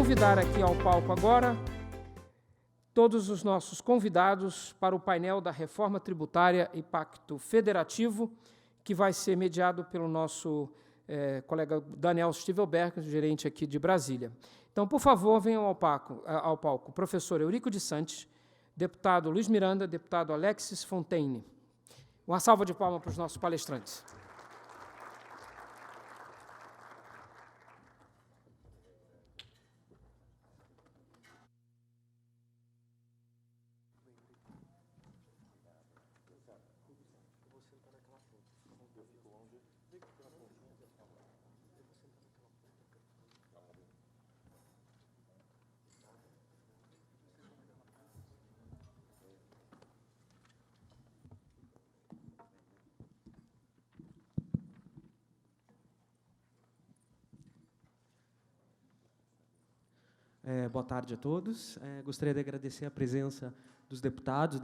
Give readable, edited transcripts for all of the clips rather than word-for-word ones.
convidar aqui ao palco agora todos os nossos convidados para o painel da Reforma Tributária e Pacto Federativo, que vai ser mediado pelo nosso colega Daniel Stivelberg, gerente aqui de Brasília. Então, por favor, venham ao palco o professor Eurico de Santos, deputado Luiz Miranda, deputado Alexis Fontaine. Uma salva de palmas para os nossos palestrantes. Boa tarde a todos. Gostaria de agradecer a presença dos deputado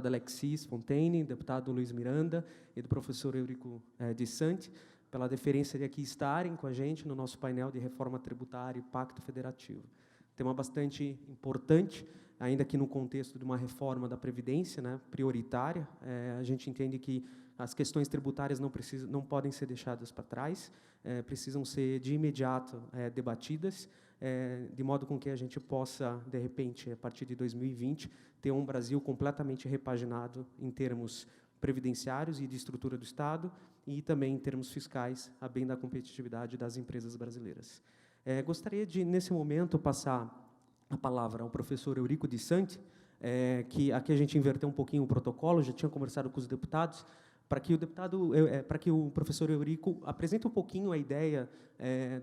Alexis Fontaine, deputado Luiz Miranda e do professor Eurico de Santos, pela deferência de aqui estarem com a gente no nosso painel de reforma tributária e pacto federativo. Tema bastante importante, ainda que no contexto de uma reforma da Previdência, né, prioritária. A gente entende que as questões tributárias não podem ser deixadas para trás, precisam ser de imediato debatidas, de modo com que a gente possa, de repente, a partir de 2020, ter um Brasil completamente repaginado em termos previdenciários e de estrutura do Estado e também em termos fiscais, a bem da competitividade das empresas brasileiras. Gostaria de, nesse momento, passar a palavra ao professor Eurico de Santos, que aqui a gente inverteu um pouquinho o protocolo, já tinha conversado com os deputados, para que o professor Eurico apresente um pouquinho a ideia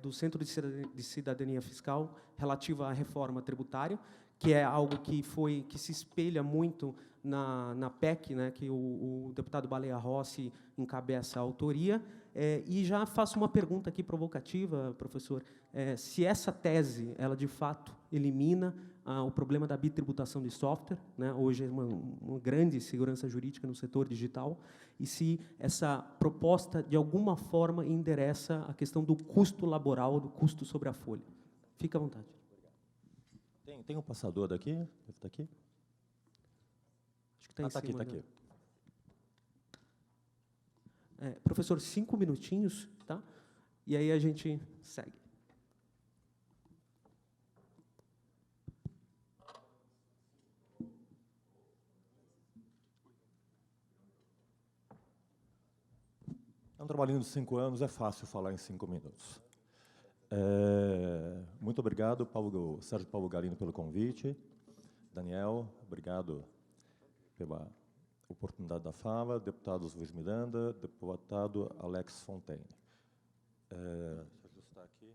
do Centro de Cidadania Fiscal relativa à reforma tributária, que é algo que se espelha muito na PEC, né, que o deputado Baleia Rossi encabeça a autoria. E já faço uma pergunta aqui provocativa, professor, se essa tese, ela de fato elimina o problema da bitributação de software, né, hoje é uma grande segurança jurídica no setor digital, e se essa proposta, de alguma forma, endereça a questão do custo laboral, do custo sobre a folha. Fique à vontade. Tem um passador daqui? Deve estar aqui? Acho que está em cima. Está aqui. Professor, 5 minutinhos, tá? E aí a gente segue. É um trabalhinho de 5 anos, é fácil falar em 5 minutos. Muito obrigado, Sérgio Paulo Galino, pelo convite. Daniel, obrigado pela oportunidade da fala. Deputados Luiz Miranda, deputado Alex Fontaine. Deixa eu ajustar aqui.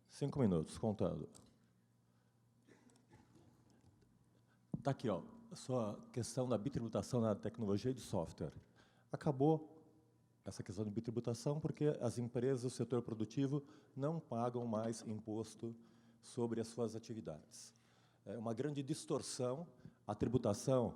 5 minutos, contando. Está aqui, ó, a sua questão da bitributação na tecnologia de software. Acabou essa questão de bitributação porque as empresas do setor produtivo não pagam mais imposto sobre as suas atividades. É uma grande distorção a tributação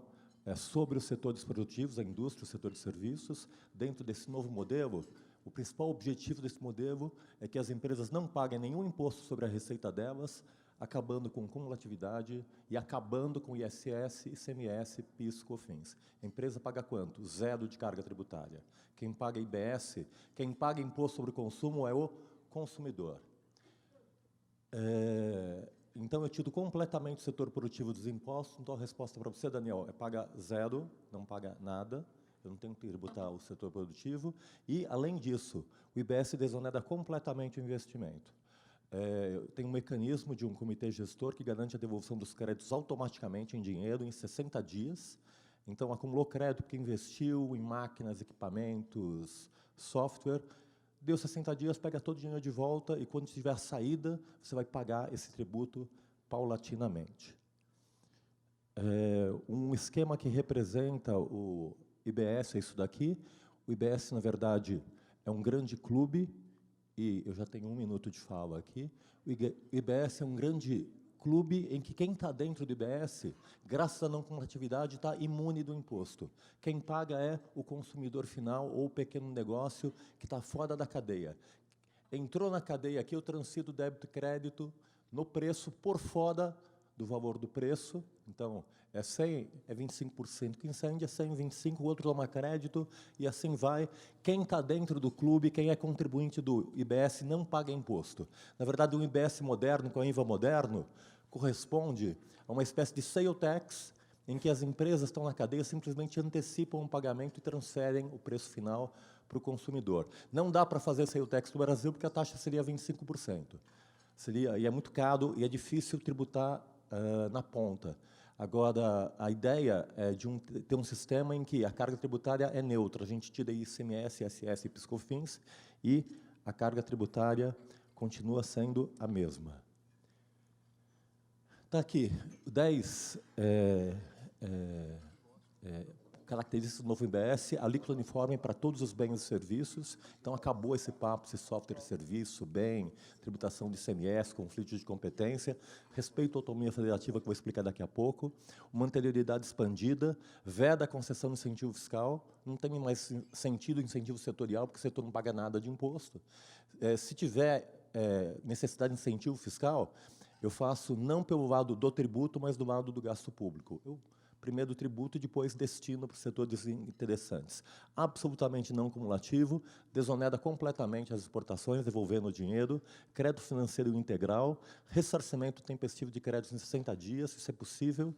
sobre os setores produtivos, a indústria, o setor de serviços. Dentro desse novo modelo, o principal objetivo desse modelo é que as empresas não paguem nenhum imposto sobre a receita delas, acabando com cumulatividade e acabando com ISS, ICMS, PIS, COFINS. A empresa paga quanto? 0 de carga tributária. Quem paga IBS, quem paga imposto sobre o consumo é o consumidor. Então, eu tiro completamente o setor produtivo dos impostos. Então, a resposta para você, Daniel, é paga 0, não paga nada. Eu não tenho que tributar o setor produtivo. E, além disso, o IBS desonera completamente o investimento. Tem um mecanismo de um comitê gestor que garante a devolução dos créditos automaticamente em dinheiro em 60 dias. Então, acumulou crédito porque investiu em máquinas, equipamentos, software, deu 60 dias, pega todo o dinheiro de volta e, quando tiver a saída, você vai pagar esse tributo paulatinamente. Um esquema que representa o IBS é isso daqui. O IBS, na verdade, é um grande clube, e eu já tenho 1 minuto de fala aqui. O IBS é um grande clube em que quem está dentro do IBS, graças à não cumulatividade, está imune do imposto. Quem paga é o consumidor final ou o pequeno negócio que está fora da cadeia. Entrou na cadeia aqui, eu transfiro débito e crédito no preço por fora do valor do preço. Então, é 100, é 25% que incende, é 100, 25, o outro toma crédito, e assim vai. Quem está dentro do clube, quem é contribuinte do IBS, não paga imposto. Na verdade, um IBS moderno, com a IVA moderno, corresponde a uma espécie de sale tax, em que as empresas estão na cadeia simplesmente antecipam o pagamento e transferem o preço final para o consumidor. Não dá para fazer sale tax no Brasil, porque a taxa seria 25%. E é muito caro e é difícil tributar na ponta. Agora, a ideia é de ter um sistema em que a carga tributária é neutra. A gente tira ICMS, ISS e PiscoFins, e a carga tributária continua sendo a mesma. Está aqui 10 características do novo IBS, alíquota uniforme para todos os bens e serviços. Então, acabou esse papo, esse software de serviço, bem, tributação de ICMS, conflito de competência, respeito à autonomia federativa, que vou explicar daqui a pouco, uma anterioridade expandida, veda a concessão de incentivo fiscal, não tem mais sentido incentivo setorial, porque o setor não paga nada de imposto. Se tiver necessidade de incentivo fiscal, eu faço não pelo lado do tributo, mas do lado do gasto público. Primeiro tributo e depois destino para os setores interessantes. Absolutamente não cumulativo, desonera completamente as exportações, devolvendo o dinheiro, crédito financeiro integral, ressarcimento tempestivo de créditos em 60 dias, se isso é possível,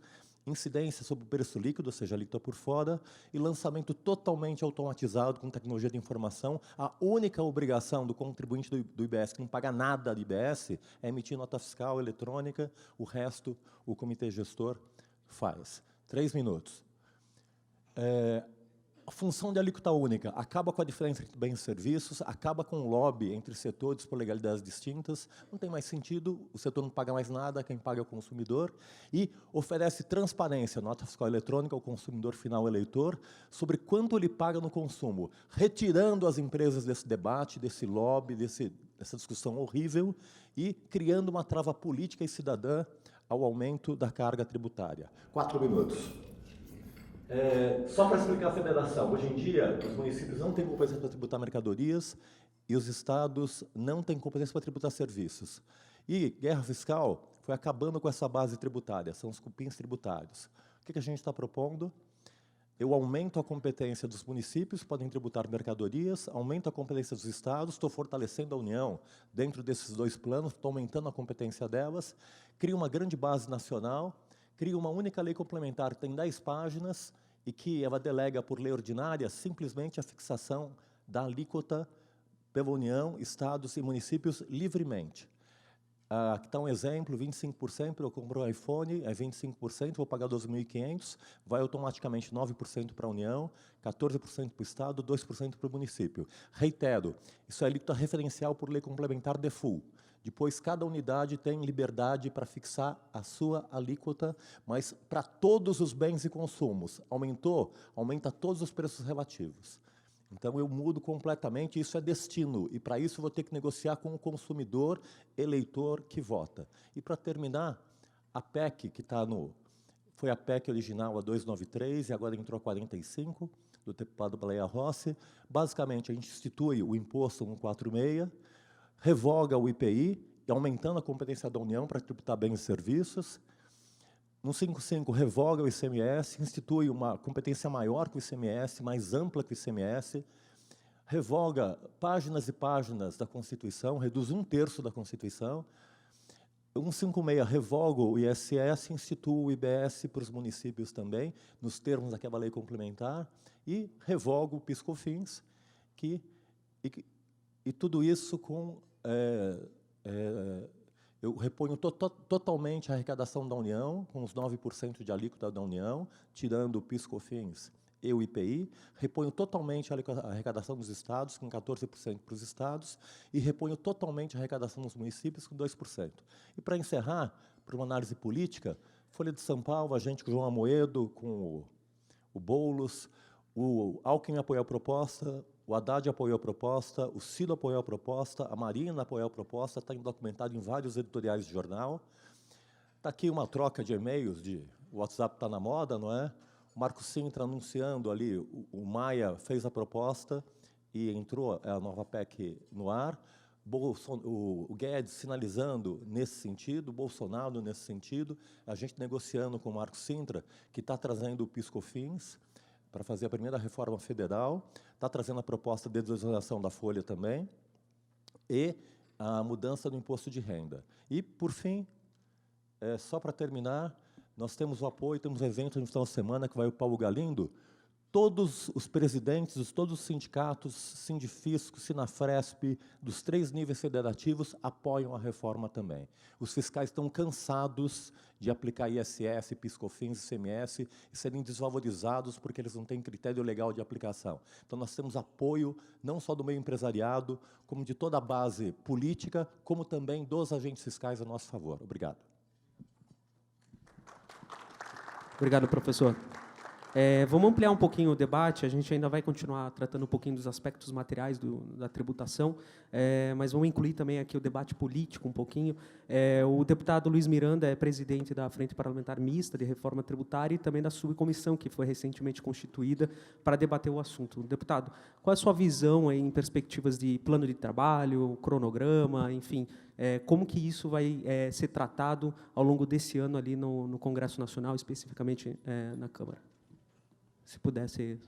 incidência sobre o preço líquido, ou seja, a alíquota por fora, e lançamento totalmente automatizado com tecnologia de informação. A única obrigação do contribuinte do IBS, que não paga nada de IBS, é emitir nota fiscal eletrônica, o resto o comitê gestor faz. 3 minutos. A função de alíquota única acaba com a diferença entre bens e serviços, acaba com o lobby entre setores por legalidades distintas, não tem mais sentido, o setor não paga mais nada, quem paga é o consumidor, e oferece transparência, nota fiscal eletrônica ao consumidor final eleitor, sobre quanto ele paga no consumo, retirando as empresas desse debate, desse lobby, dessa discussão horrível, e criando uma trava política e cidadã ao aumento da carga tributária. 4 minutos. Só para explicar a federação, hoje em dia, os municípios não têm competência para tributar mercadorias e os estados não têm competência para tributar serviços. E guerra fiscal foi acabando com essa base tributária, são os cupins tributários. O que a gente está propondo? Eu aumento a competência dos municípios, podem tributar mercadorias, aumento a competência dos estados, estou fortalecendo a União dentro desses 2 planos, estou aumentando a competência delas, crio uma grande base nacional, crio uma única lei complementar que tem 10 páginas e que ela delega por lei ordinária simplesmente a fixação da alíquota pela União, estados e municípios livremente. Aqui está um exemplo, 25%, eu compro um iPhone, é 25%, vou pagar 12.500, vai automaticamente 9% para a União, 14% para o Estado, 2% para o município. Reitero, isso é alíquota referencial por lei complementar de full. Depois, cada unidade tem liberdade para fixar a sua alíquota, mas para todos os bens e consumos. Aumentou? Aumenta todos os preços relativos. Então, eu mudo completamente, isso é destino, e para isso vou ter que negociar com o consumidor, eleitor que vota. E para terminar, a PEC, que está foi a PEC original, a 293, e agora entrou a 45, do deputado Baleia Rossi. Basicamente, a gente institui o imposto 146, revoga o IPI, aumentando a competência da União para tributar bens e serviços. No 55, revoga o ICMS, institui uma competência maior que o ICMS, mais ampla que o ICMS, revoga páginas e páginas da Constituição, reduz 1/3 da Constituição. 156, revoga o ISS, institui o IBS para os municípios também, nos termos daquela lei complementar, e revoga o PiscoFins, e tudo isso com... eu reponho totalmente a arrecadação da União, com os 9% de alíquota da União, tirando o PiscoFins e o IPI, reponho totalmente a arrecadação dos estados, com 14% para os estados, e reponho totalmente a arrecadação dos municípios, com 2%. E, para encerrar, para uma análise política, Folha de São Paulo, a gente com o João Amoedo, com o Boulos, o Alckmin apoiou a proposta, o Haddad apoiou a proposta, o Ciro apoiou a proposta, a Marina apoiou a proposta, está documentado em vários editoriais de jornal. Está aqui uma troca de e-mails, o WhatsApp está na moda, não é? O Marco Sintra anunciando ali, o Maia fez a proposta e entrou a nova PEC no ar. o Guedes sinalizando nesse sentido, o Bolsonaro nesse sentido, a gente negociando com o Marco Sintra, que está trazendo o PIS/COFINS para fazer a primeira reforma federal, está trazendo a proposta de desoneração da folha também, e a mudança do imposto de renda. E, por fim, só para terminar, nós temos o apoio, temos um evento no final de semana que vai o Paulo Galindo. Todos os presidentes, todos os sindicatos, Sindifisco, Sinafresp, dos 3 níveis federativos, apoiam a reforma também. Os fiscais estão cansados de aplicar ISS, PIS/COFINS, ICMS e serem desvalorizados porque eles não têm critério legal de aplicação. Então, nós temos apoio não só do meio empresariado, como de toda a base política, como também dos agentes fiscais a nosso favor. Obrigado. Obrigado, professor. Vamos ampliar um pouquinho o debate, a gente ainda vai continuar tratando um pouquinho dos aspectos materiais da tributação, mas vamos incluir também aqui o debate político um pouquinho. O deputado Luiz Miranda é presidente da Frente Parlamentar Mista de Reforma Tributária e também da subcomissão que foi recentemente constituída para debater o assunto. Deputado, qual é a sua visão aí, em perspectivas de plano de trabalho, cronograma, enfim, como que isso vai ser tratado ao longo desse ano ali no Congresso Nacional, especificamente na Câmara? Se puder ser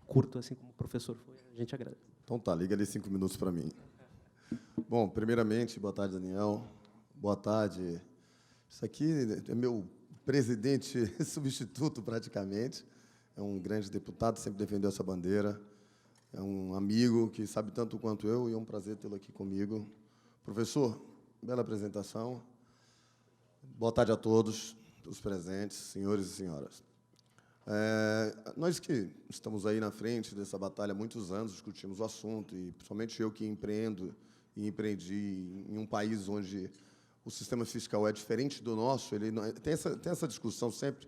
curto, assim como o professor foi, a gente agradece. Então tá, liga ali 5 minutos para mim. Bom, primeiramente, boa tarde, Daniel. Boa tarde. Isso aqui é meu presidente substituto, praticamente. É um grande deputado, sempre defendeu essa bandeira. É um amigo que sabe tanto quanto eu e é um prazer tê-lo aqui comigo. Professor, bela apresentação. Boa tarde a todos, os presentes, senhores e senhoras. Nós que estamos aí na frente dessa batalha há muitos anos, discutimos o assunto, e principalmente eu que empreendo e empreendi em um país onde o sistema fiscal é diferente do nosso, ele tem essa discussão sempre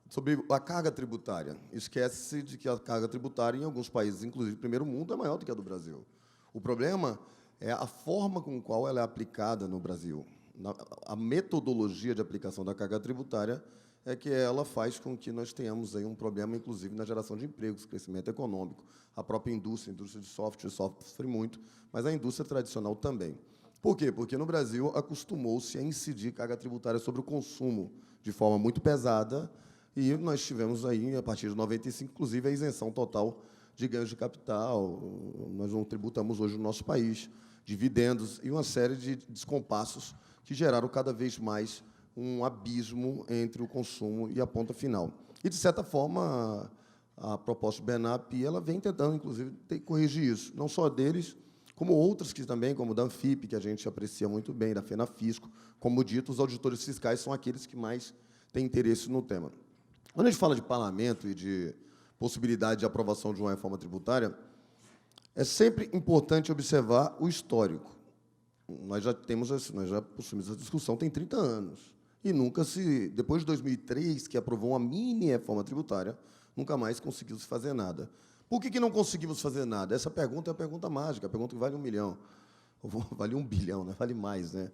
sobre a carga tributária. Esquece-se de que a carga tributária em alguns países, inclusive do primeiro mundo, é maior do que a do Brasil. O problema é a forma com qual ela é aplicada no Brasil. A metodologia de aplicação da carga tributária é que ela faz com que nós tenhamos aí um problema, inclusive, na geração de empregos, crescimento econômico. A própria indústria, a indústria de software sofre muito, mas a indústria tradicional também. Por quê? Porque no Brasil acostumou-se a incidir carga tributária sobre o consumo de forma muito pesada, e nós tivemos aí, a partir de 95, inclusive, a isenção total de ganhos de capital. Nós não tributamos hoje no nosso país dividendos e uma série de descompassos que geraram cada vez mais um abismo entre o consumo e a ponta final. E, de certa forma, a proposta do BENAP ela vem tentando, inclusive, corrigir isso, não só deles, como outras que também, como da Anfip, que a gente aprecia muito bem, da FENAFISCO. Como dito, os auditores fiscais são aqueles que mais têm interesse no tema. Quando a gente fala de parlamento e de possibilidade de aprovação de uma reforma tributária, é sempre importante observar o histórico. Nós já possuímos essa discussão tem 30 anos. E nunca depois de 2003, que aprovou uma mini reforma tributária, nunca mais conseguiu se fazer nada. Por que não conseguimos fazer nada? Essa pergunta é a pergunta mágica, a pergunta que vale 1 milhão. Vale 1 bilhão, né? Vale mais, né?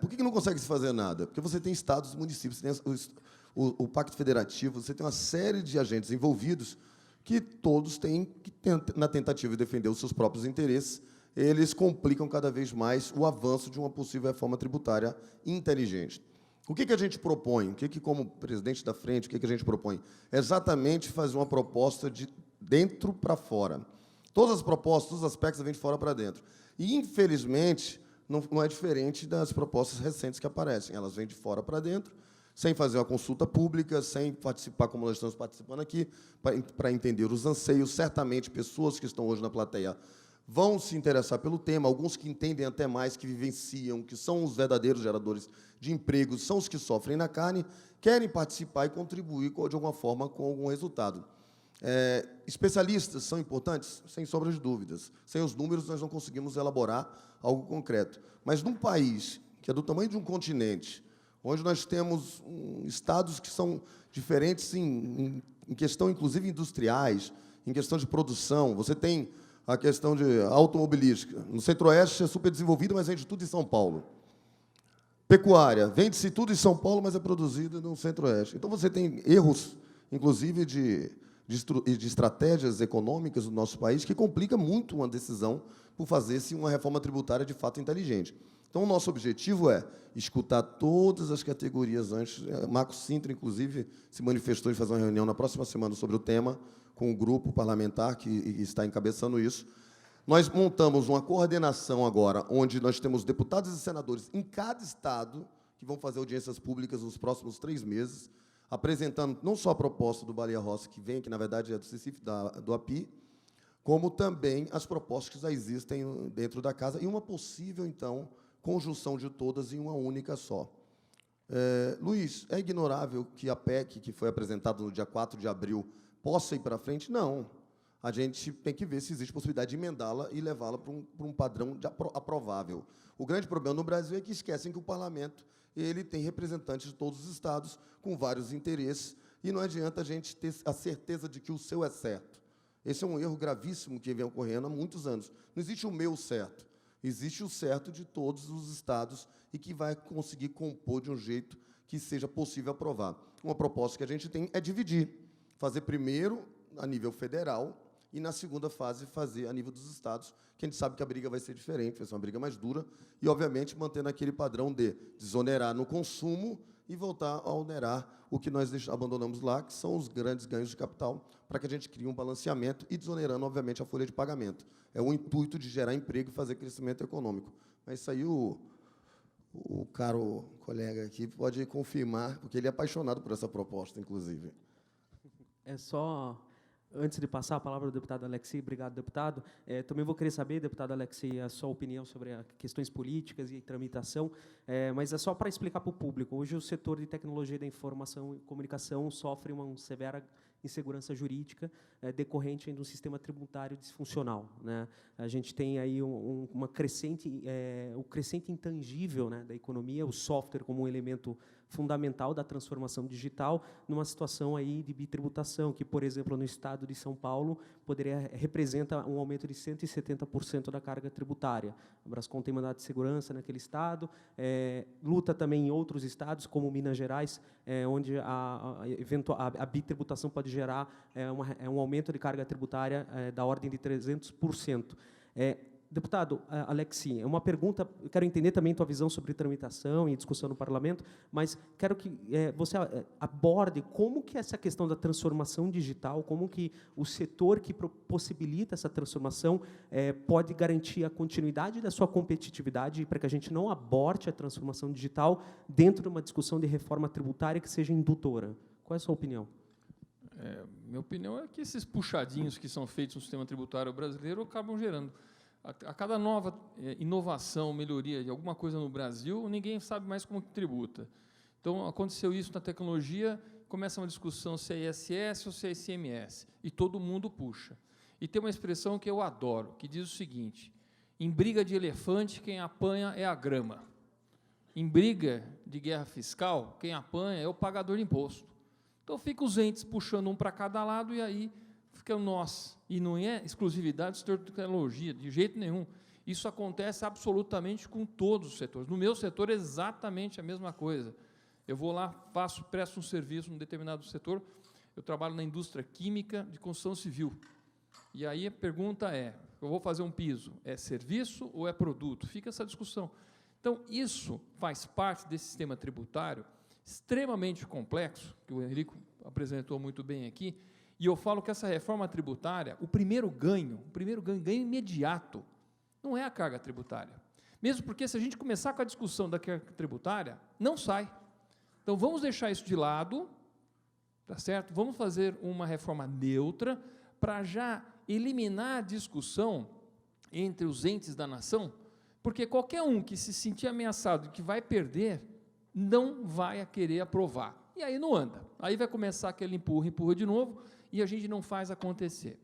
Por que não consegue se fazer nada? Porque você tem estados e municípios, você tem o Pacto Federativo, você tem uma série de agentes envolvidos que todos têm, na tentativa de defender os seus próprios interesses, eles complicam cada vez mais o avanço de uma possível reforma tributária inteligente. O que a gente propõe? Como presidente da frente, o que a gente propõe? É exatamente fazer uma proposta de dentro para fora. Todas as propostas, todos os aspectos vêm de fora para dentro. E, infelizmente, não é diferente das propostas recentes que aparecem. Elas vêm de fora para dentro, sem fazer uma consulta pública, sem participar, como nós estamos participando aqui, para entender os anseios. Certamente, pessoas que estão hoje na plateia vão se interessar pelo tema, alguns que entendem até mais, que vivenciam, que são os verdadeiros geradores de empregos, são os que sofrem na carne, querem participar e contribuir, de alguma forma, com algum resultado. Especialistas são importantes? Sem sombra de dúvidas. Sem os números, nós não conseguimos elaborar algo concreto. Mas, num país que é do tamanho de um continente, onde nós temos estados que são diferentes em questão, inclusive, industriais, em questão de produção, você tem a questão de automobilística. No Centro-Oeste é super desenvolvido, mas vende tudo em São Paulo. Pecuária, vende-se tudo em São Paulo, mas é produzido no Centro-Oeste. Então, você tem erros, inclusive, de de estratégias econômicas do nosso país, que complica muito uma decisão por fazer-se uma reforma tributária de fato inteligente. Então, o nosso objetivo é escutar todas as categorias antes. Marco Sintra, inclusive, se manifestou em fazer uma reunião na próxima semana sobre o tema, com o grupo parlamentar que está encabeçando isso. Nós montamos uma coordenação agora, onde nós temos deputados e senadores em cada estado, que vão fazer audiências públicas nos próximos 3 meses, apresentando não só a proposta do Baleia Rossi, que vem, que na verdade é do CICIF, do API, como também as propostas que já existem dentro da casa, e uma possível, então, conjunção de todas em uma única só. Luiz, é ignorável que a PEC, que foi apresentada no dia 4 de abril, possa ir para frente? Não. A gente tem que ver se existe possibilidade de emendá-la e levá-la para um padrão aprovável. O grande problema no Brasil é que esquecem que o parlamento ele tem representantes de todos os estados com vários interesses, e não adianta a gente ter a certeza de que o seu é certo. Esse é um erro gravíssimo que vem ocorrendo há muitos anos. Não existe o meu certo. Existe o certo de todos os estados e que vai conseguir compor de um jeito que seja possível aprovar. Uma proposta que a gente tem é dividir. Fazer primeiro a nível federal e, na segunda fase, fazer a nível dos estados, que a gente sabe que a briga vai ser diferente, vai ser uma briga mais dura, e, obviamente, mantendo aquele padrão de desonerar no consumo e voltar a onerar o que nós abandonamos lá, que são os grandes ganhos de capital, para que a gente crie um balanceamento e desonerando, obviamente, a folha de pagamento. É o intuito de gerar emprego e fazer crescimento econômico. Mas isso aí o caro colega aqui pode confirmar, porque ele é apaixonado por essa proposta, inclusive. É só, antes de passar a palavra ao deputado Alexi, obrigado, deputado, também vou querer saber, deputado Alexi, a sua opinião sobre as questões políticas e tramitação, mas é só para explicar para o público. Hoje, o setor de tecnologia da informação e comunicação sofre uma severa insegurança jurídica decorrente de um sistema tributário disfuncional, né? A gente tem aí uma crescente, o crescente intangível, né, da economia, o software como um elemento fundamental da transformação digital, numa situação aí de bitributação, que, por exemplo, no estado de São Paulo, representa um aumento de 170% da carga tributária. A Brascom tem mandado de segurança naquele estado, luta também em outros estados, como Minas Gerais, onde a bitributação pode gerar um aumento de carga tributária da ordem de 300%. Deputado Alexi, é uma pergunta, eu quero entender também tua visão sobre tramitação e discussão no parlamento, mas quero que você aborde como que essa questão da transformação digital, como que o setor que possibilita essa transformação pode garantir a continuidade da sua competitividade para que a gente não aborte a transformação digital dentro de uma discussão de reforma tributária que seja indutora. Qual é a sua opinião? Minha opinião é que esses puxadinhos que são feitos no sistema tributário brasileiro acabam gerando. A cada nova inovação, melhoria de alguma coisa no Brasil, ninguém sabe mais como que tributa. Então, aconteceu isso na tecnologia, começa uma discussão se é ISS ou se é ICMS, e todo mundo puxa. E tem uma expressão que eu adoro, que diz o seguinte: em briga de elefante, quem apanha é a grama. Em briga de guerra fiscal, quem apanha é o pagador de imposto. Então, fica os entes puxando um para cada lado, e aí fica nós. E não é exclusividade do setor de tecnologia, de jeito nenhum. Isso acontece absolutamente com todos os setores. No meu setor, é exatamente a mesma coisa. Eu vou lá, presto um serviço num determinado setor, eu trabalho na indústria química de construção civil. E aí a pergunta é, eu vou fazer um piso, é serviço ou é produto? Fica essa discussão. Então, isso faz parte desse sistema tributário extremamente complexo, que o Henrico apresentou muito bem aqui, e eu falo que essa reforma tributária, o primeiro ganho imediato, não é a carga tributária. Mesmo porque, se a gente começar com a discussão da carga tributária, não sai. Então, vamos deixar isso de lado, tá certo? Vamos fazer uma reforma neutra para já eliminar a discussão entre os entes da nação, porque qualquer um que se sentir ameaçado de que vai perder, não vai querer aprovar. E aí não anda. Aí vai começar aquele empurra de novo, e a gente não faz acontecer.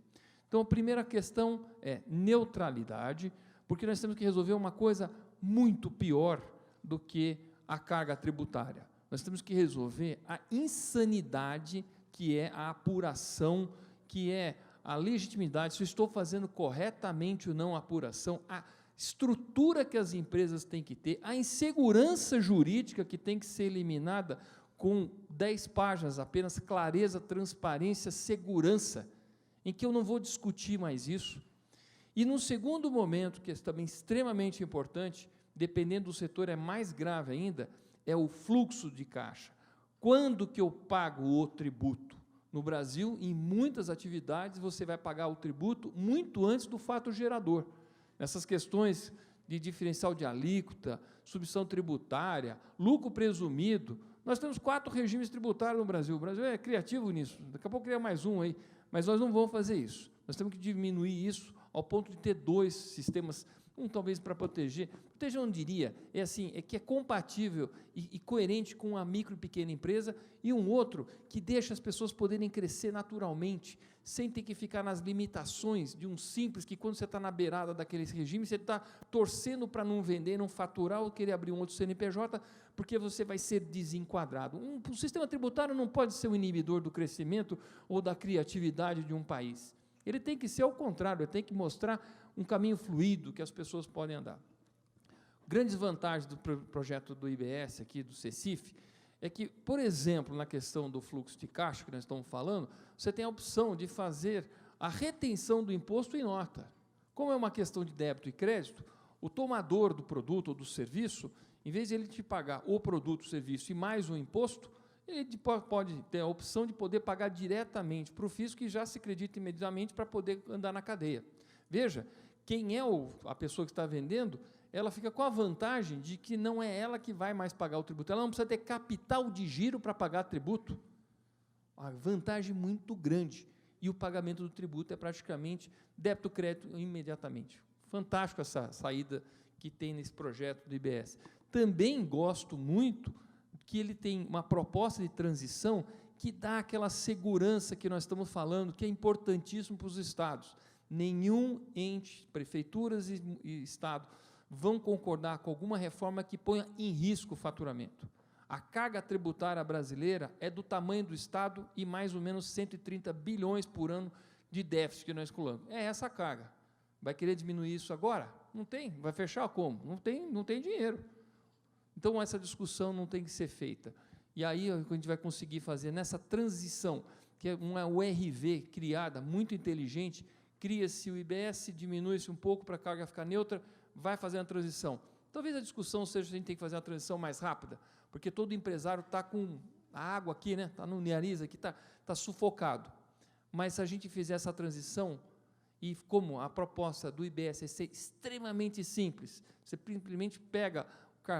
Então, a primeira questão é neutralidade, porque nós temos que resolver uma coisa muito pior do que a carga tributária. Nós temos que resolver a insanidade, que é a apuração, que é a legitimidade, se eu estou fazendo corretamente ou não a apuração, a estrutura que as empresas têm que ter, a insegurança jurídica que tem que ser eliminada com 10 páginas apenas, clareza, transparência, segurança, em que eu não vou discutir mais isso. E no segundo momento, que é também extremamente importante, dependendo do setor é mais grave ainda, é o fluxo de caixa. Quando que eu pago o tributo? No Brasil, em muitas atividades, você vai pagar o tributo muito antes do fato gerador. Nessas questões de diferencial de alíquota, substituição tributária, lucro presumido, nós temos 4 regimes tributários no Brasil. O Brasil é criativo nisso, daqui a pouco cria mais um aí, mas nós não vamos fazer isso. Nós temos que diminuir isso ao ponto de ter 2 sistemas, um talvez para proteger, eu não diria, é assim, é que é compatível e coerente com a micro e pequena empresa, e um outro que deixa as pessoas poderem crescer naturalmente, sem ter que ficar nas limitações de um simples, que quando você está na beirada daquele regime, você está torcendo para não vender, não faturar, ou querer abrir um outro CNPJ, porque você vai ser desenquadrado. O sistema tributário não pode ser um inibidor do crescimento ou da criatividade de um país. Ele tem que ser ao contrário, ele tem que mostrar um caminho fluido que as pessoas podem andar. Grandes vantagens do projeto do IBS, aqui do CECIF, é que, por exemplo, na questão do fluxo de caixa que nós estamos falando, você tem a opção de fazer a retenção do imposto em nota. Como é uma questão de débito e crédito, o tomador do produto ou do serviço, em vez de ele te pagar o produto, o serviço e mais um imposto, ele pode ter a opção de poder pagar diretamente para o fisco e já se acredita imediatamente para poder andar na cadeia. Veja, quem é a pessoa que está vendendo, ela fica com a vantagem de que não é ela que vai mais pagar o tributo, ela não precisa ter capital de giro para pagar tributo. A vantagem muito grande, e o pagamento do tributo é praticamente débito-crédito imediatamente. Fantástico essa saída que tem nesse projeto do IBS. Também gosto muito que ele tem uma proposta de transição que dá aquela segurança que nós estamos falando, que é importantíssimo para os estados. Nenhum ente, prefeituras e estado, vão concordar com alguma reforma que ponha em risco o faturamento. A carga tributária brasileira é do tamanho do Estado e mais ou menos 130 bilhões por ano de déficit que nós calculamos. É essa a carga. Vai querer diminuir isso agora? Não tem. Vai fechar como? Não tem dinheiro. Então, essa discussão não tem que ser feita. E aí, a gente vai conseguir fazer nessa transição, que é uma URV criada, muito inteligente, cria-se o IBS, diminui-se um pouco para a carga ficar neutra, vai fazer a transição. Talvez a discussão seja se a gente tem que fazer uma transição mais rápida, porque todo empresário está com a água aqui, né? Está no nariz aqui, está sufocado. Mas se a gente fizer essa transição, e como a proposta do IBS é ser extremamente simples, você simplesmente pega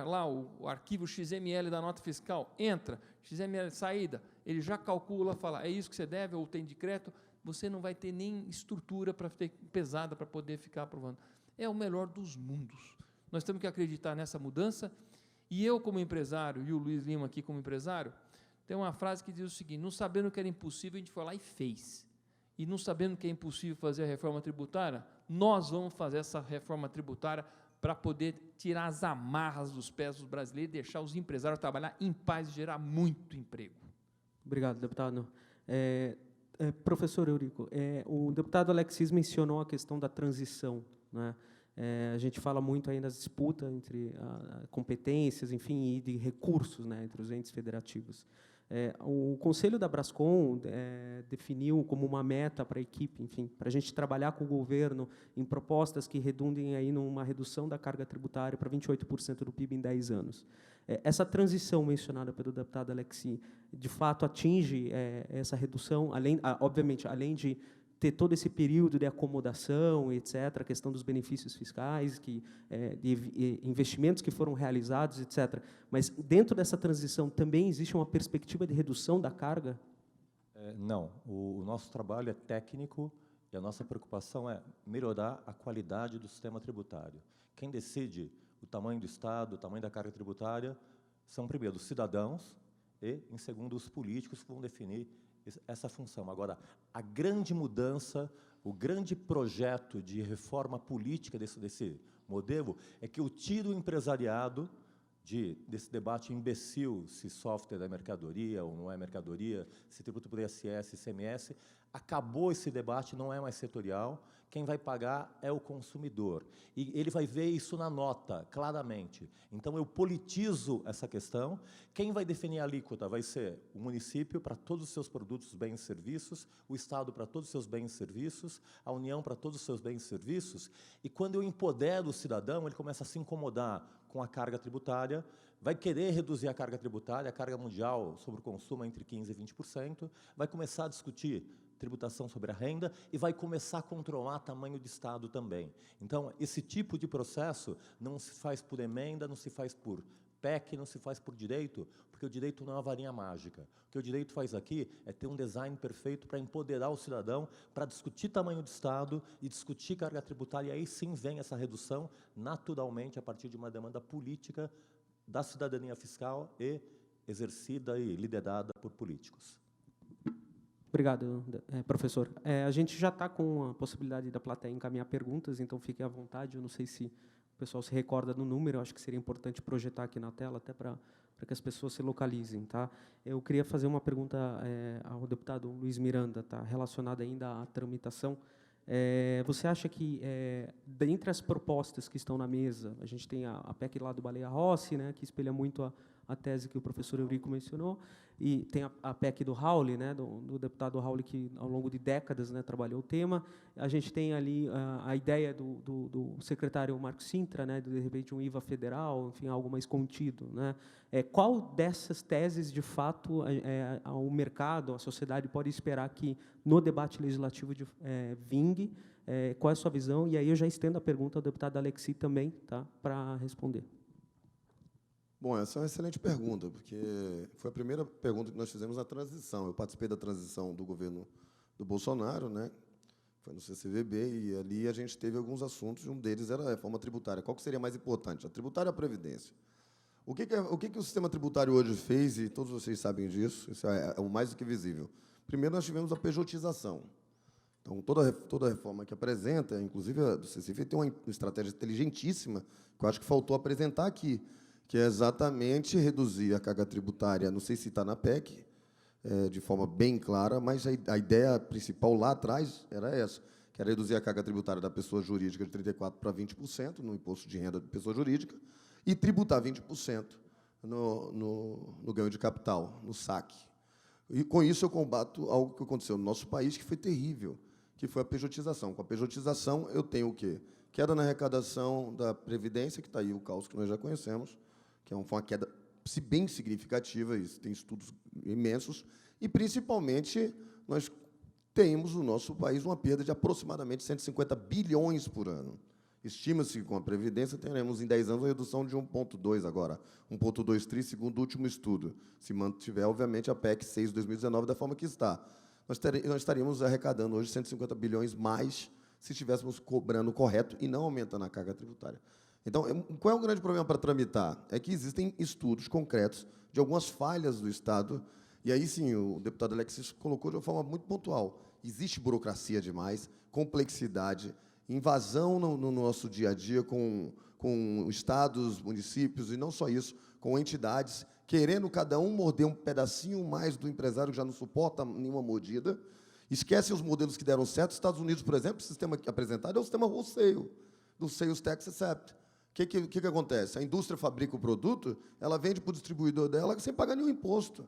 lá o arquivo XML da nota fiscal, entra, XML saída, ele já calcula, fala, é isso que você deve, ou tem decreto, você não vai ter nem estrutura para ter pesada para poder ficar aprovando. É o melhor dos mundos. Nós temos que acreditar nessa mudança, e eu como empresário, e o Luiz Lima aqui como empresário, tem uma frase que diz o seguinte, não sabendo que era impossível, a gente foi lá e fez. E não sabendo que é impossível fazer a reforma tributária, nós vamos fazer essa reforma tributária para poder tirar as amarras dos pés dos brasileiros e deixar os empresários trabalhar em paz e gerar muito emprego. Obrigado, deputado. Professor Eurico, o deputado Alexis mencionou a questão da transição, né? A gente fala muito aí das disputas entre competências, enfim, e de recursos, né, entre os entes federativos. O Conselho da Brascom definiu como uma meta para a equipe, enfim, para a gente trabalhar com o governo em propostas que redundem aí numa redução da carga tributária para 28% do PIB em 10 anos. Essa transição mencionada pelo deputado Alexis, de fato, atinge essa redução, obviamente, além de ter todo esse período de acomodação, etc., a questão dos benefícios fiscais, de investimentos que foram realizados, etc. Mas, dentro dessa transição, também existe uma perspectiva de redução da carga? Não. O nosso trabalho é técnico e a nossa preocupação é melhorar a qualidade do sistema tributário. Quem decide o tamanho do Estado, o tamanho da carga tributária, são, primeiro, os cidadãos e, em segundo, os políticos que vão definir essa função. Agora, a grande mudança, o grande projeto de reforma política desse modelo é que eu tiro o empresariado desse debate imbecil, se software é mercadoria ou não é mercadoria, se tributo por ISS, ICMS. Acabou esse debate, não é mais setorial. quem vai pagar é o consumidor. E ele vai ver isso na nota, claramente. Então, eu politizo essa questão. Quem vai definir a alíquota vai ser o município para todos os seus produtos, bens e serviços, o Estado para todos os seus bens e serviços, a União para todos os seus bens e serviços. E, quando eu empodero o cidadão, ele começa a se incomodar com a carga tributária, vai querer reduzir a carga tributária, a carga mundial sobre o consumo é entre 15% e 20%, vai começar a discutir tributação sobre a renda e vai começar a controlar tamanho de Estado também. Então, esse tipo de processo não se faz por emenda, não se faz por PEC, não se faz por direito, porque o direito não é uma varinha mágica. O que o direito faz aqui é ter um design perfeito para empoderar o cidadão, para discutir tamanho de Estado e discutir carga tributária, e aí sim vem essa redução, naturalmente, a partir de uma demanda política da cidadania fiscal e exercida e liderada por políticos. Obrigado, professor. A gente já está com a possibilidade da plateia encaminhar perguntas, então fique à vontade. Eu não sei se o pessoal se recorda do número, eu acho que seria importante projetar aqui na tela, até para que as pessoas se localizem. Tá? Eu queria fazer uma pergunta ao deputado Luiz Miranda, tá? Relacionada ainda à tramitação. Você acha que, dentre as propostas que estão na mesa, a gente tem a PEC lá do Baleia Rossi, né, que espelha muito a tese que o professor Eurico mencionou, e tem a PEC do Rauli, né, do deputado Rauli, que ao longo de décadas, né, trabalhou o tema. A gente tem ali a ideia do secretário Marco Sintra, né, de repente um IVA federal, enfim, algo mais contido, né. Qual dessas teses, de fato, o mercado, a sociedade pode esperar que no debate legislativo vingue? Qual é a sua visão? E aí eu já estendo a pergunta ao deputado Alexis também, tá, para responder. Bom, essa é uma excelente pergunta, porque foi a primeira pergunta que nós fizemos na transição. Eu participei da transição do governo do Bolsonaro, né? Foi no CCVB, e ali a gente teve alguns assuntos, e um deles era a reforma tributária. Qual que seria mais importante, a tributária ou a previdência? O que o sistema tributário hoje fez, e todos vocês sabem disso, isso é o mais do que visível. Primeiro, nós tivemos a pejotização. Então, toda reforma que apresenta, inclusive a do CCV, tem uma estratégia inteligentíssima, que eu acho que faltou apresentar aqui, que é exatamente reduzir a carga tributária, não sei se está na PEC, de forma bem clara, mas a ideia principal lá atrás era essa, que era reduzir a carga tributária da pessoa jurídica de 34% para 20% no imposto de renda de pessoa jurídica e tributar 20% no ganho de capital, no saque. E, com isso, eu combato algo que aconteceu no nosso país, que foi terrível, que foi a pejotização. Com a pejotização, eu tenho o quê? Queda na arrecadação da Previdência, que está aí o caos que nós já conhecemos, que foi uma queda bem significativa, isso tem estudos imensos, e, principalmente, nós temos, no nosso país, uma perda de aproximadamente 150 bilhões por ano. Estima-se que, com a Previdência, teremos, em 10 anos, uma redução de 1,2 agora, 1,2 tri, segundo o último estudo, se mantiver, obviamente, a PEC 6 de 2019 da forma que está. Nós estaríamos arrecadando hoje 150 bilhões mais se estivéssemos cobrando correto e não aumentando a carga tributária. Então, qual é o grande problema para tramitar? É que existem estudos concretos de algumas falhas do Estado, e aí sim, o deputado Alexis colocou de uma forma muito pontual. Existe burocracia demais, complexidade, invasão no nosso dia a dia com estados, municípios, e não só isso, com entidades, querendo cada um morder um pedacinho mais do empresário que já não suporta nenhuma mordida, esquecem os modelos que deram certo. Estados Unidos, por exemplo, o sistema apresentado é o sistema wholesale, do Sales Tax Accept. O que acontece? A indústria fabrica o produto, ela vende para o distribuidor dela sem pagar nenhum imposto.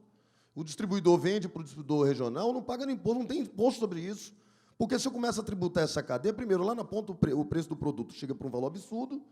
O distribuidor vende para o distribuidor regional, não paga nenhum imposto, não tem imposto sobre isso. Porque se eu começo a tributar essa cadeia, primeiro, lá na ponta, o preço do produto chega para um valor absurdo,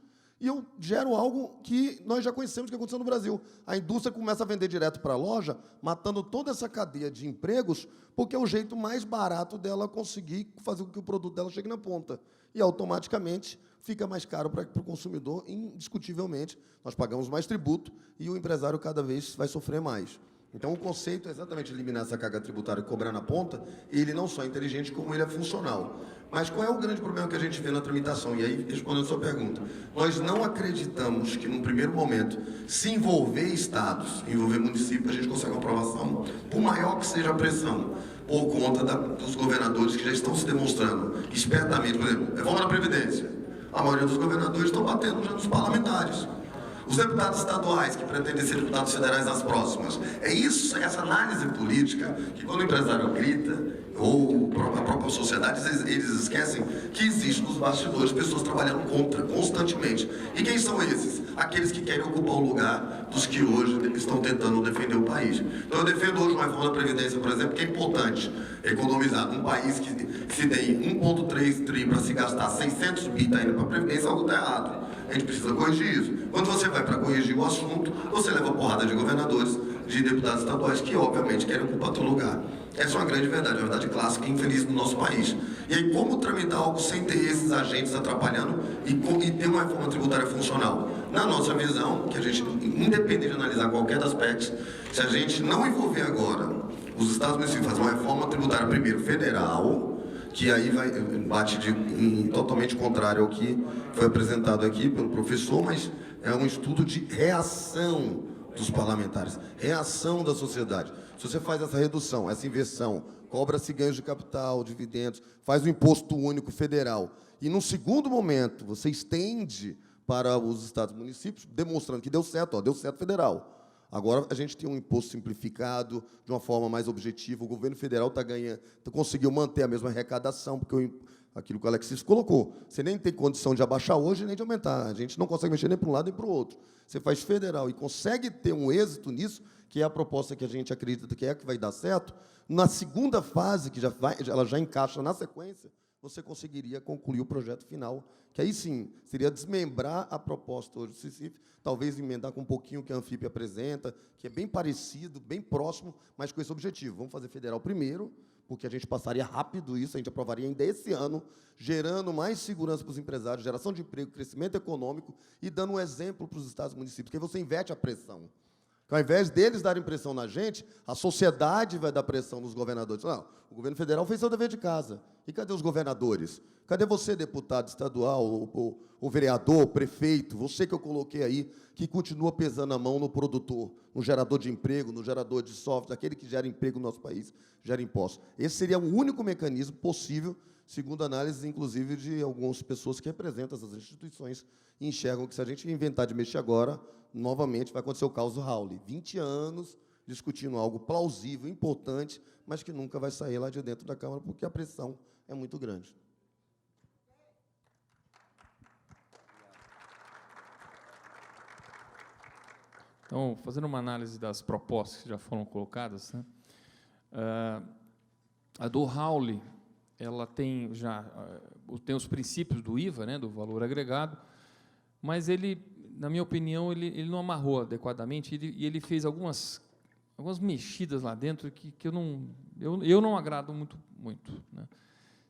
e eu gero algo que nós já conhecemos que aconteceu no Brasil. A indústria começa a vender direto para a loja, matando toda essa cadeia de empregos, porque é o jeito mais barato dela conseguir fazer com que o produto dela chegue na ponta. E, automaticamente, fica mais caro para o consumidor, indiscutivelmente. Nós pagamos mais tributo e o empresário cada vez vai sofrer mais. Então, o conceito é exatamente eliminar essa carga tributária e cobrar na ponta, e ele não só é inteligente, como ele é funcional. Mas qual é o grande problema que a gente vê na tramitação? E aí, respondendo a sua pergunta, nós não acreditamos que, num primeiro momento, se envolver estados, envolver municípios, a gente consegue uma aprovação, por maior que seja a pressão, por conta dos governadores que já estão se demonstrando espertamente. Por exemplo, reforma da Previdência. A maioria dos governadores estão batendo já nos parlamentares. Os deputados estaduais que pretendem ser deputados federais nas próximas. É isso, essa análise política, que quando o empresário grita, ou a própria sociedade, eles esquecem que existem nos bastidores pessoas trabalhando contra, constantemente. E quem são esses? Aqueles que querem ocupar o lugar dos que hoje estão tentando defender o país. Então eu defendo hoje uma reforma da Previdência, por exemplo, que é importante economizar. Num país que se tem 1,3 tri para se gastar 600 bi está indo para a Previdência, algo está errado. A gente precisa corrigir isso. Quando você vai para corrigir o assunto, você leva porrada de governadores, de deputados estaduais que, obviamente, querem ocupar teu lugar. Essa é uma grande verdade, uma verdade clássica e infeliz no nosso país. E aí, como tramitar algo sem ter esses agentes atrapalhando e ter uma reforma tributária funcional? Na nossa visão, que a gente, independente de analisar qualquer das PECs, se a gente não envolver agora os estados municípios, fazer uma reforma tributária primeiro federal, que aí bate totalmente contrário ao que foi apresentado aqui pelo professor, mas é um estudo de reação dos parlamentares, reação da sociedade. Se você faz essa redução, essa inversão, cobra-se ganhos de capital, dividendos, faz o imposto único federal, e, num segundo momento, você estende para os estados e municípios, demonstrando que deu certo federal. Agora, a gente tem um imposto simplificado, de uma forma mais objetiva, o governo federal conseguiu manter a mesma arrecadação, porque aquilo que o Alexis colocou, você nem tem condição de abaixar hoje, nem de aumentar, a gente não consegue mexer nem para um lado nem para o outro. Você faz federal e consegue ter um êxito nisso, que é a proposta que a gente acredita que vai dar certo, na segunda fase, que ela já encaixa na sequência, você conseguiria concluir o projeto final, que aí sim seria desmembrar a proposta hoje do CICIF, talvez emendar com um pouquinho o que a Anfip apresenta, que é bem parecido, bem próximo, mas com esse objetivo. Vamos fazer federal primeiro, porque a gente passaria rápido isso, a gente aprovaria ainda esse ano, gerando mais segurança para os empresários, geração de emprego, crescimento econômico e dando um exemplo para os estados e municípios, porque você inverte a pressão. Ao invés deles darem pressão na gente, a sociedade vai dar pressão nos governadores. Não, o governo federal fez seu dever de casa. E cadê os governadores? Cadê você, deputado estadual, o vereador, o prefeito, você que eu coloquei aí, que continua pesando a mão no produtor, no gerador de emprego, no gerador de software, aquele que gera emprego no nosso país, gera impostos. Esse seria o único mecanismo possível, segundo análises, inclusive, de algumas pessoas que representam essas instituições e enxergam que, se a gente inventar de mexer agora, novamente vai acontecer o caso Rauli. 20 anos discutindo algo plausível, importante, mas que nunca vai sair lá de dentro da Câmara, porque a pressão é muito grande. Então, fazendo uma análise das propostas que já foram colocadas, né, a do Rauli, ela tem os princípios do IVA, né, do valor agregado, mas ele, na minha opinião, ele não amarrou adequadamente, e ele fez algumas mexidas lá dentro que eu não agrado muito. Né?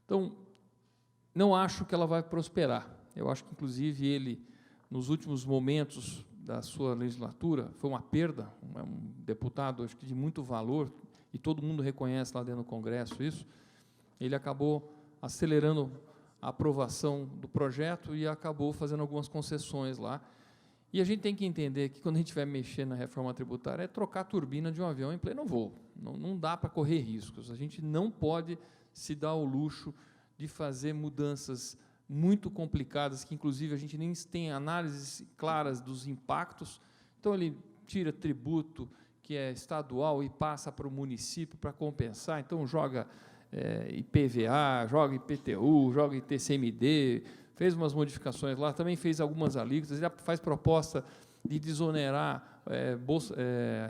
Então, não acho que ela vai prosperar. Eu acho que, inclusive, ele, nos últimos momentos da sua legislatura, foi uma perda, um deputado, acho que de muito valor, e todo mundo reconhece lá dentro do Congresso isso, ele acabou acelerando a aprovação do projeto e acabou fazendo algumas concessões lá. E a gente tem que entender que, quando a gente vai mexer na reforma tributária, é trocar a turbina de um avião em pleno voo. Não dá para correr riscos. A gente não pode se dar o luxo de fazer mudanças muito complicadas, que, inclusive, a gente nem tem análises claras dos impactos. Então, ele tira tributo que é estadual e passa para o município para compensar. Então, joga IPVA, joga IPTU, joga ITCMD, fez umas modificações lá, também fez algumas alíquotas, ele faz proposta de desonerar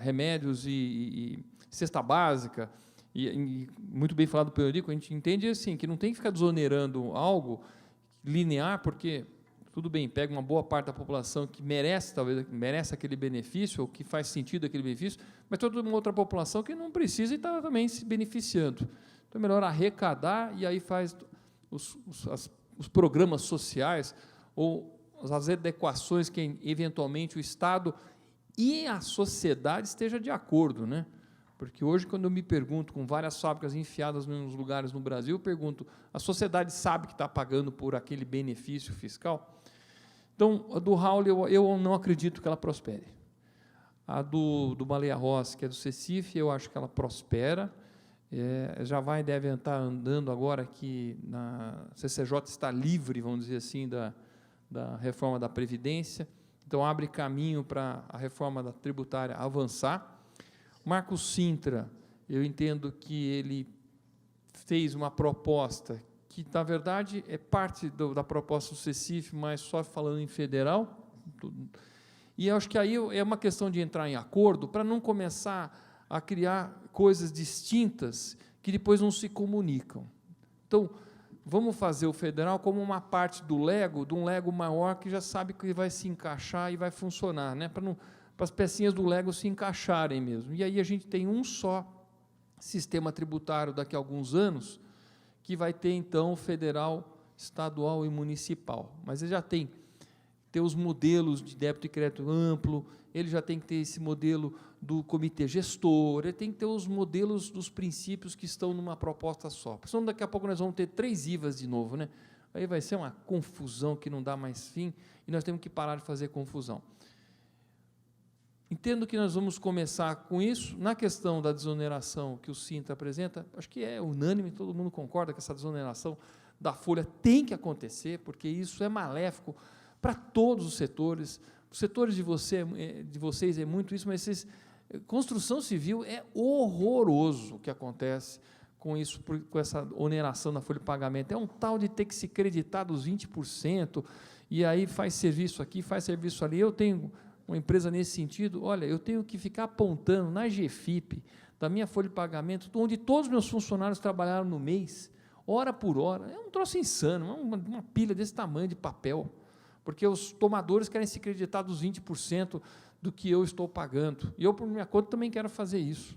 remédios e cesta básica, e muito bem falado pelo Eurico, a gente entende assim, que não tem que ficar desonerando algo linear, porque, tudo bem, pega uma boa parte da população que merece, talvez, merece aquele benefício, ou que faz sentido aquele benefício, mas toda uma outra população que não precisa e está também se beneficiando. Então, é melhor arrecadar e aí faz os programas sociais ou as adequações que, eventualmente, o Estado e a sociedade estejam de acordo, né? Porque hoje, quando eu me pergunto, com várias fábricas enfiadas nos lugares no Brasil, eu pergunto, a sociedade sabe que está pagando por aquele benefício fiscal? Então, a do Raul, eu não acredito que ela prospere. A do Baleia Rossi, que é do CECIF, eu acho que ela prospera. Deve estar andando agora que a CCJ está livre, vamos dizer assim, da reforma da Previdência. Então, abre caminho para a reforma da tributária avançar. Marcos Cintra, eu entendo que ele fez uma proposta que, na verdade, é parte da proposta do CECIF, mas só falando em federal. E eu acho que aí é uma questão de entrar em acordo para não começar a criar coisas distintas que depois não se comunicam. Então, vamos fazer o federal como uma parte do Lego, de um Lego maior que já sabe que vai se encaixar e vai funcionar, né? Para as pecinhas do Lego se encaixarem mesmo. E aí a gente tem um só sistema tributário daqui a alguns anos, que vai ter, então, federal, estadual e municipal. Mas ele já tem os modelos de débito e crédito amplo, ele já tem que ter esse modelo do comitê gestor, ele tem que ter os modelos dos princípios que estão numa proposta só. Porque senão daqui a pouco nós vamos ter 3 IVAs de novo, né? Aí vai ser uma confusão que não dá mais fim, e nós temos que parar de fazer confusão. Entendo que nós vamos começar com isso. Na questão da desoneração que o Cintra apresenta, acho que é unânime, todo mundo concorda que essa desoneração da folha tem que acontecer, porque isso é maléfico para todos os setores. Os setores de vocês é muito isso, mas construção civil é horroroso o que acontece com isso, com essa oneração da folha de pagamento. É um tal de ter que se creditar dos 20%, e aí faz serviço aqui, faz serviço ali. Eu tenho uma empresa nesse sentido, olha, eu tenho que ficar apontando na GFIP, da minha folha de pagamento, onde todos os meus funcionários trabalharam no mês, hora por hora. É um troço insano, uma pilha desse tamanho de papel, porque os tomadores querem se creditar dos 20% do que eu estou pagando. E eu, por minha conta, também quero fazer isso.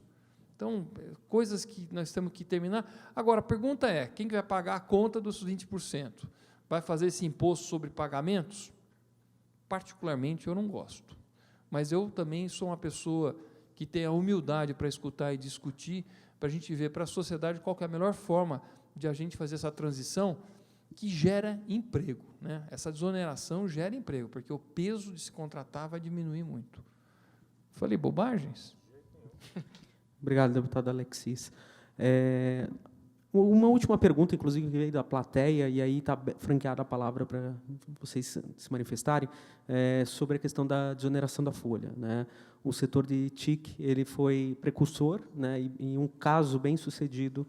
Então, coisas que nós temos que terminar. Agora, a pergunta é, quem vai pagar a conta dos 20%? Vai fazer esse imposto sobre pagamentos? Particularmente, eu não gosto. Mas eu também sou uma pessoa que tem a humildade para escutar e discutir, para a gente ver para a sociedade qual que é a melhor forma de a gente fazer essa transição que gera emprego, né? Essa desoneração gera emprego, porque o peso de se contratar vai diminuir muito. Falei bobagens? Obrigado, deputado Alexis. Uma última pergunta, inclusive, que veio da plateia, e aí está franqueada a palavra para vocês se manifestarem, sobre a questão da desoneração da folha, né? O setor de TIC ele foi precursor, né, em um caso bem sucedido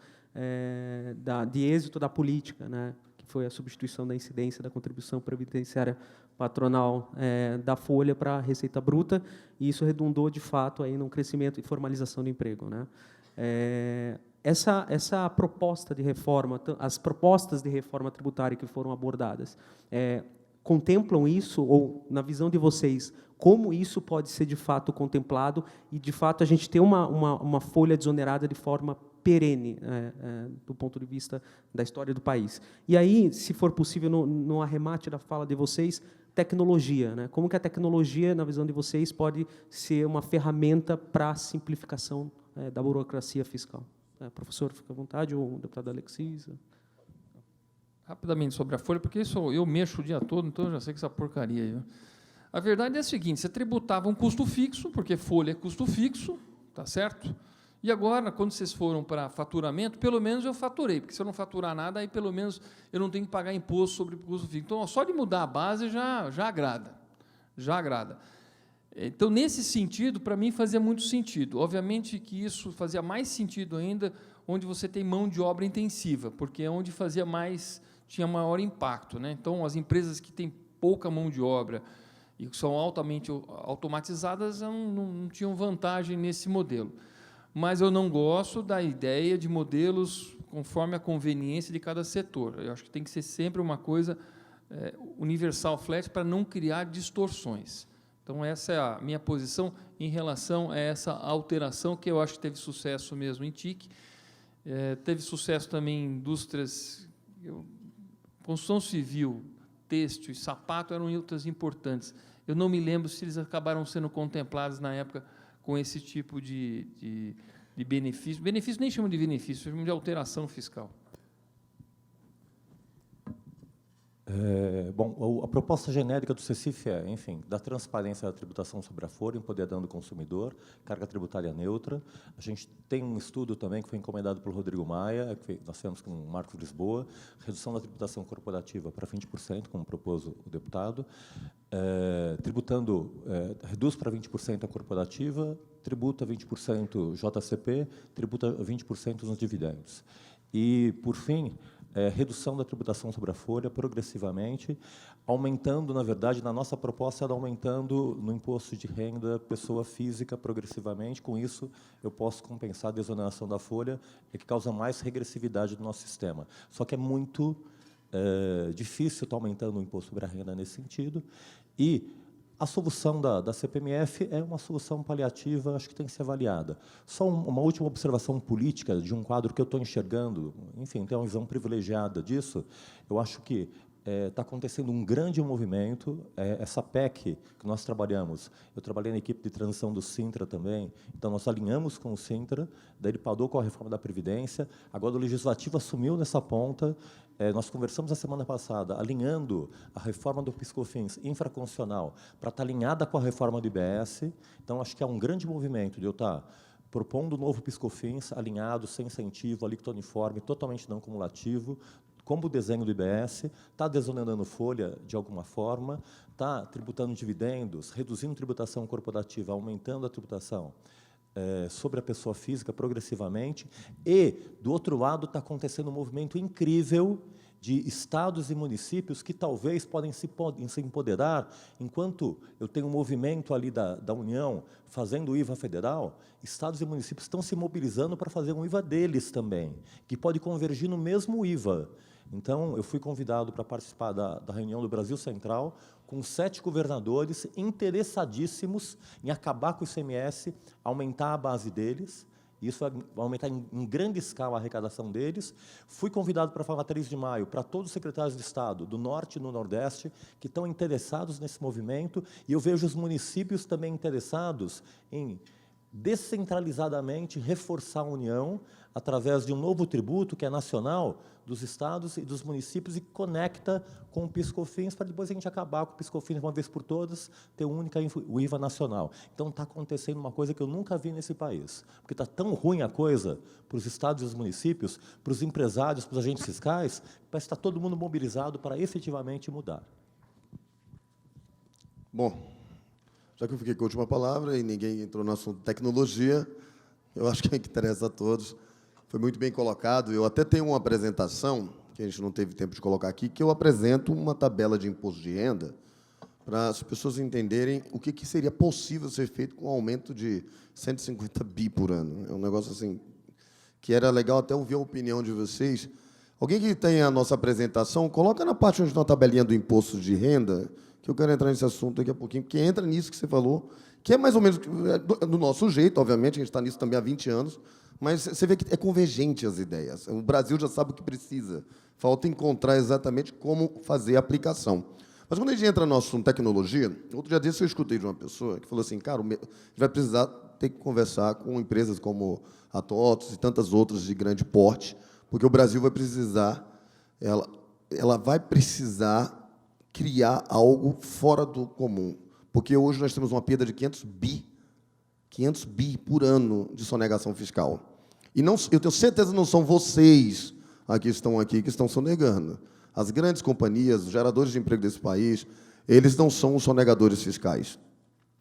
de êxito da política, né, que foi a substituição da incidência da contribuição previdenciária patronal da folha para a receita bruta, e isso redundou, de fato, aí num crescimento e formalização do emprego, né? Essa proposta de reforma, as propostas de reforma tributária que foram abordadas, contemplam isso, ou, na visão de vocês, como isso pode ser, de fato, contemplado e, de fato, a gente ter uma folha desonerada de forma perene, do ponto de vista da história do país. E aí, se for possível, no arremate da fala de vocês, tecnologia, né? Como que a tecnologia, na visão de vocês, pode ser uma ferramenta para a simplificação da burocracia fiscal? Professor, fica à vontade, ou o deputado Alexis. Rapidamente sobre a folha, porque isso eu mexo o dia todo, então eu já sei que essa porcaria aí. A verdade é a seguinte, você tributava um custo fixo, porque folha é custo fixo, tá certo? E agora, quando vocês foram para faturamento, pelo menos eu faturei, porque se eu não faturar nada, aí pelo menos eu não tenho que pagar imposto sobre o custo fixo. Então, só de mudar a base já agrada, já agrada. Então, nesse sentido, para mim fazia muito sentido. Obviamente que isso fazia mais sentido ainda onde você tem mão de obra intensiva, porque é onde tinha maior impacto, né? Então, as empresas que têm pouca mão de obra e que são altamente automatizadas não tinham vantagem nesse modelo. Mas eu não gosto da ideia de modelos conforme a conveniência de cada setor. Eu acho que tem que ser sempre uma coisa universal, flat, para não criar distorções. Então, essa é a minha posição em relação a essa alteração, que eu acho que teve sucesso mesmo em TIC. Teve sucesso também em indústrias, construção civil, têxtil e sapato eram outras importantes. Eu não me lembro se eles acabaram sendo contemplados na época com esse tipo de benefício. Benefício nem chamo de benefício, chamo de alteração fiscal. Bom, a proposta genérica do CECIF é, enfim, dar transparência à tributação sobre a folha, empoderando o consumidor, carga tributária neutra. A gente tem um estudo também que foi encomendado pelo Rodrigo Maia, que nós fizemos com o Marcos Lisboa, redução da tributação corporativa para 20%, como propôs o deputado. reduz para 20% a corporativa, tributa 20% JCP, tributa 20% nos dividendos. E, por fim, redução da tributação sobre a folha progressivamente, aumentando, na verdade, na nossa proposta, era aumentando no imposto de renda pessoa física progressivamente. Com isso, eu posso compensar a desoneração da folha, que causa mais regressividade do nosso sistema. Só que é muito difícil estar aumentando o imposto sobre a renda nesse sentido. E a solução da CPMF é uma solução paliativa, acho que tem que ser avaliada. Só uma última observação política de um quadro que eu estou enxergando, enfim, tenho uma visão privilegiada disso. Eu acho que está acontecendo um grande movimento, essa PEC que nós trabalhamos, eu trabalhei na equipe de transição do Sintra também, então nós alinhamos com o Sintra, daí ele parou com a reforma da Previdência, agora o Legislativo assumiu nessa ponta, nós conversamos a semana passada, alinhando a reforma do PIS/COFINS infraconstitucional para estar alinhada com a reforma do IBS, então acho que é um grande movimento de eu estar propondo o novo PIS/COFINS alinhado, sem incentivo, alíquota uniforme, totalmente não cumulativo, como o desenho do IBS, está desonerando folha de alguma forma, está tributando dividendos, reduzindo tributação corporativa, aumentando a tributação sobre a pessoa física progressivamente, e, do outro lado, está acontecendo um movimento incrível de estados e municípios que talvez podem se empoderar, enquanto eu tenho um movimento ali da União fazendo o IVA federal, estados e municípios estão se mobilizando para fazer um IVA deles também, que pode convergir no mesmo IVA. Então, eu fui convidado para participar da reunião do Brasil Central, com 7 governadores interessadíssimos em acabar com o ICMS, aumentar a base deles, isso vai aumentar em grande escala a arrecadação deles. Fui convidado para falar 3 de maio para todos os secretários de Estado, do Norte e do Nordeste, que estão interessados nesse movimento, e eu vejo os municípios também interessados em descentralizadamente reforçar a União através de um novo tributo que é nacional dos estados e dos municípios e conecta com o PIS/COFINS para depois a gente acabar com o PIS/COFINS uma vez por todas, ter o IVA nacional. Então está acontecendo uma coisa que eu nunca vi nesse país, porque está tão ruim a coisa para os estados e os municípios, para os empresários, para os agentes fiscais, parece que está todo mundo mobilizado para efetivamente mudar. Bom, já que eu fiquei com a última palavra e ninguém entrou no assunto tecnologia, eu acho que é o que interessa a todos. Foi muito bem colocado. Eu até tenho uma apresentação, que a gente não teve tempo de colocar aqui, que eu apresento uma tabela de imposto de renda para as pessoas entenderem o que seria possível ser feito com um aumento de 150 bi por ano. É um negócio assim que era legal até ouvir a opinião de vocês. Alguém que tem a nossa apresentação, coloca na parte onde está a tabelinha do imposto de renda, que eu quero entrar nesse assunto daqui a pouquinho, porque entra nisso que você falou, que é mais ou menos do nosso jeito, obviamente, a gente está nisso também há 20 anos, mas você vê que é convergente as ideias. O Brasil já sabe o que precisa. Falta encontrar exatamente como fazer a aplicação. Mas quando a gente entra no assunto tecnologia, outro dia desse eu escutei de uma pessoa que falou assim, cara, a gente vai precisar ter que conversar com empresas como a TOTOS e tantas outras de grande porte, porque o Brasil vai precisar, ela vai precisar criar algo fora do comum. Porque hoje nós temos uma perda de 500 bi por ano de sonegação fiscal. E não, eu tenho certeza que não são vocês que estão sonegando. As grandes companhias, os geradores de emprego desse país, eles não são os sonegadores fiscais.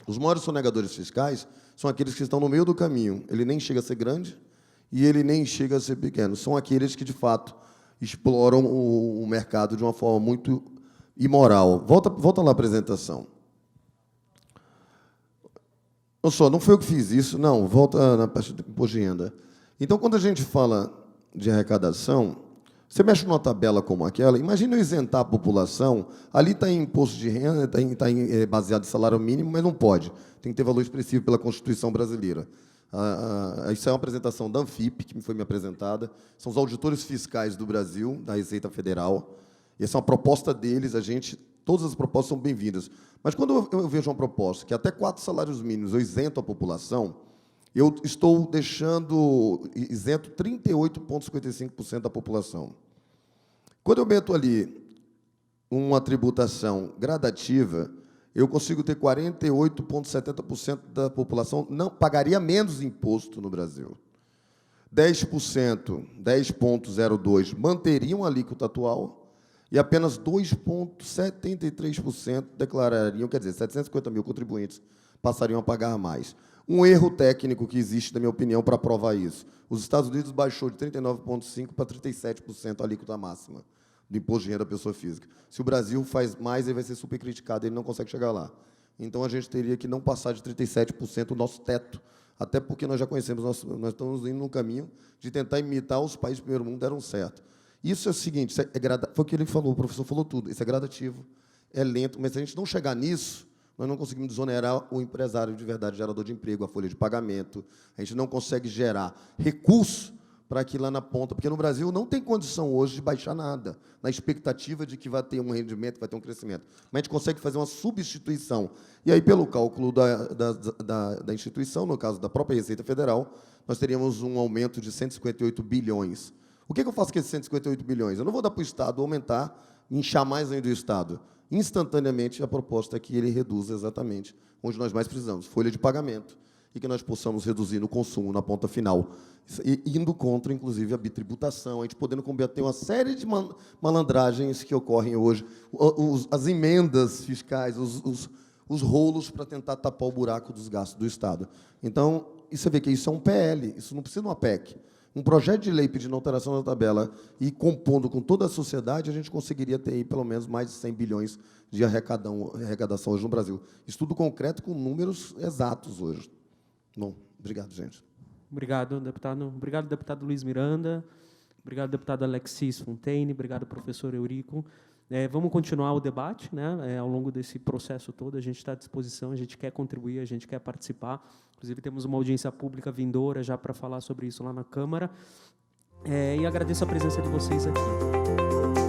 Os maiores sonegadores fiscais são aqueles que estão no meio do caminho. Ele nem chega a ser grande e ele nem chega a ser pequeno. São aqueles que, de fato, exploram o mercado de uma forma muito imoral. Volta lá a apresentação. Não foi eu que fiz isso, não. Volta na parte do imposto de renda. Então, quando a gente fala de arrecadação, você mexe numa tabela como aquela, imagina eu isentar a população, ali está em imposto de renda, está baseado em salário mínimo, mas não pode. Tem que ter valor expressivo pela Constituição brasileira. Isso é uma apresentação da Anfip, que foi me apresentada. São os auditores fiscais do Brasil, da Receita Federal. E essa é uma proposta deles, todas as propostas são bem-vindas. Mas quando eu vejo uma proposta que até 4 salários mínimos eu isento a população, eu estou deixando isento 38,55% da população. Quando eu meto ali uma tributação gradativa, eu consigo ter 48,70% da população não pagaria menos imposto no Brasil. 10%, 10,02% manteriam a alíquota atual, e apenas 2,73% declarariam, quer dizer, 750 mil contribuintes passariam a pagar mais. Um erro técnico que existe, na minha opinião, para provar isso. Os Estados Unidos baixou de 39,5% para 37% a alíquota máxima do imposto de renda da pessoa física. Se o Brasil faz mais, ele vai ser super criticado, ele não consegue chegar lá. Então, a gente teria que não passar de 37% o nosso teto, até porque nós já conhecemos, nós estamos indo num caminho de tentar imitar os países do primeiro mundo, deram certo. Isso é o seguinte, foi o que ele falou, o professor falou tudo, isso é gradativo, é lento, mas se a gente não chegar nisso, nós não conseguimos desonerar o empresário de verdade, gerador de emprego, a folha de pagamento, a gente não consegue gerar recurso para que lá na ponta, porque no Brasil não tem condição hoje de baixar nada, na expectativa de que vai ter um rendimento, vai ter um crescimento. Mas a gente consegue fazer uma substituição. E aí, pelo cálculo da instituição, no caso da própria Receita Federal, nós teríamos um aumento de 158 bilhões. O que eu faço com esses 158 bilhões? Eu não vou dar para o Estado aumentar, inchar mais ainda o Estado. Instantaneamente, a proposta é que ele reduza exatamente onde nós mais precisamos, folha de pagamento, e que nós possamos reduzir no consumo, na ponta final, indo contra, inclusive, a bitributação, a gente podendo combater uma série de malandragens que ocorrem hoje, as emendas fiscais, os rolos para tentar tapar o buraco dos gastos do Estado. Então, você vê que isso é um PL, isso não precisa de uma PEC. Um projeto de lei pedindo alteração da tabela e compondo com toda a sociedade, a gente conseguiria ter aí, pelo menos mais de 100 bilhões de arrecadação hoje no Brasil. Estudo concreto com números exatos hoje. Bom, obrigado, gente. Obrigado, deputado. Obrigado, deputado Luiz Miranda. Obrigado, deputado Alexis Fontaine. Obrigado, professor Eurico. Vamos continuar o debate, né? Ao longo desse processo todo, a gente está à disposição, a gente quer contribuir, a gente quer participar. Inclusive, temos uma audiência pública vindoura já para falar sobre isso lá na Câmara. E agradeço a presença de vocês aqui.